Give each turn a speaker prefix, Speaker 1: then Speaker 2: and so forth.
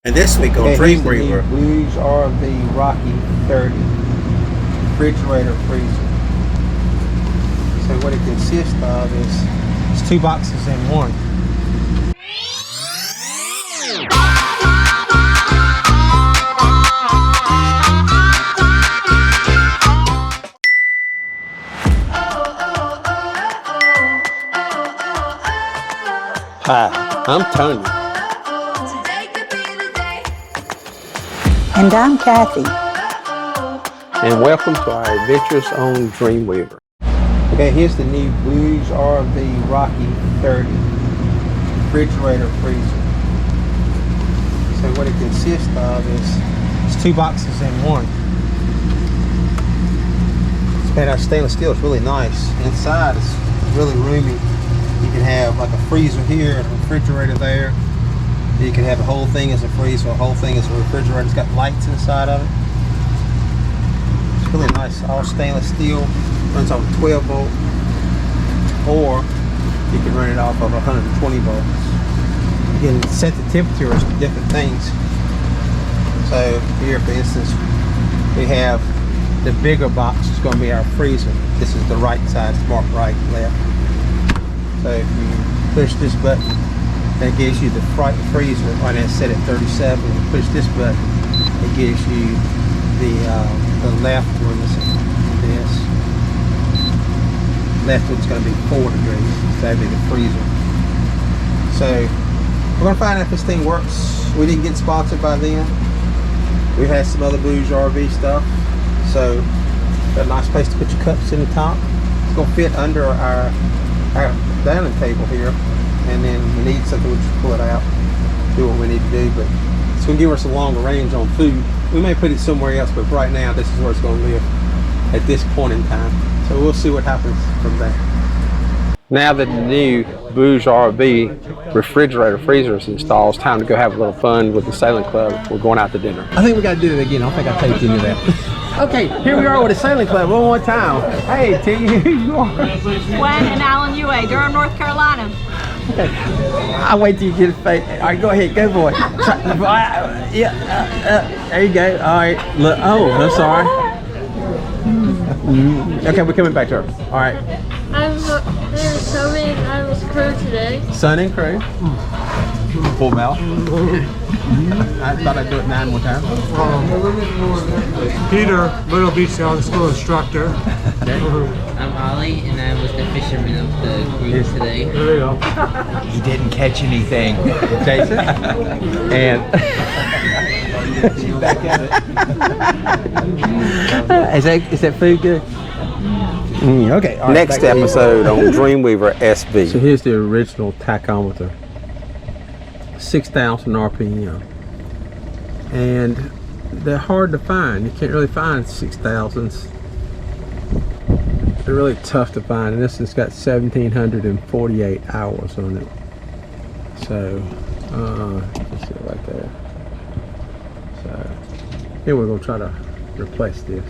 Speaker 1: And this week on Dreamweaver,
Speaker 2: BougeRV Rocky50 Refrigerator Freezer. So what it consists of is it's 2 boxes in one.
Speaker 1: hi, I'm Tony.
Speaker 3: And I'm Kathy.
Speaker 1: And welcome to our adventures on Dreamweaver.
Speaker 2: Okay, here's the new BougeRV Rocky50 Refrigerator Freezer. So what it consists of is it's 2 boxes in one. It's made out of stainless steel. It's really nice. Inside it's really roomy. You can have like a freezer here, a refrigerator there. You can have the whole thing as a freezer, the whole thing as a refrigerator. It's got lights inside of it. It's really nice, all stainless steel. Runs off a 12 volt, or you can run it off of 120 volts. You can set the temperatures to different things. So here, for instance, we have the bigger box is going to be our freezer. This is the right side, it's marked right, left. So if you push this button, that gives you the freezer. Right now it's set at 37. You push this button, it gives you the left one. This left one's going to be 4 degrees. So that'd be the freezer. So we're going to find out if this thing works. We didn't get sponsored by them. We've had some other BougeRV stuff. So got a nice place to put your cups in the top. It's going to fit under our dining table here, and then we need something, we'll just pull it out, do what we need to do. But it's going to give us a longer range on food. We may put it somewhere else, but right now this is where it's going to live at this point in time. So we'll see what happens from there. Now that the new BougeRV Refrigerator Freezer is installed, it's time to go have a little fun with the Sailing Club. We're going out to dinner. I think we got to do it again. I don't think I taped any of that. Okay, here we are with the Sailing Club one more time. Hey, T, here you are.
Speaker 4: Gwen and Alan UA, Durham, North Carolina.
Speaker 2: Okay. I'll wait till you get a face. All right, go ahead, go boy. There you go. All right. Look. Oh, I'm sorry. Okay, we're coming back to her. All right.
Speaker 5: There's so many animals crew today.
Speaker 2: Son and crew. Full mouth. I thought I'd do it 9 more times.
Speaker 6: Peter, Little Beach Island School instructor.
Speaker 7: I'm Ollie, and I was the fisherman of the group today.
Speaker 6: There you go.
Speaker 8: He didn't catch anything.
Speaker 2: Jason. And she's back at it. Is that food good? Okay. All right,
Speaker 1: Next episode on Dreamweaver SB.
Speaker 2: So here's the original tachometer. 6,000 RPM. And they're hard to find. You can't really find 6,000s. They're really tough to find. And this has got 1,748 hours on it. So, let's see it right there. So, here we're going to try to replace this.